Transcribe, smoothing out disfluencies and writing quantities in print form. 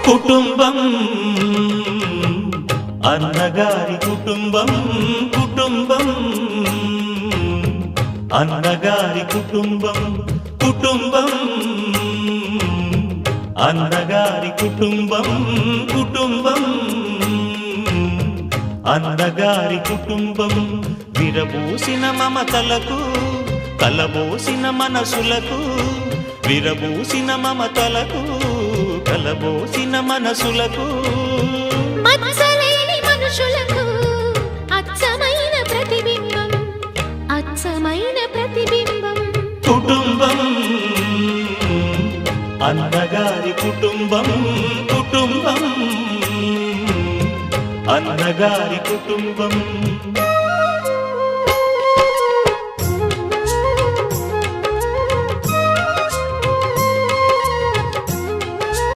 కుటుంబం అన్నగారి కుటుంబం కుటుంబం అన్నగారి కుటుంబం కుటుంబం అన్నగారి కుటుంబం కుటుంబం అన్నగారి కుటుంబం విరబూసిన మమతలకు కలబోసిన మనసులకు విరబూసిన మమతలకు కలబోసిన మనసులకు మచ్చలేని మనుషులకు అచ్చమైన ప్రతిబింబం అచ్చమైన ప్రతిబింబం కుటుంబం అన్నగారి కుటుంబం కుటుంబం అన్నగారి కుటుంబం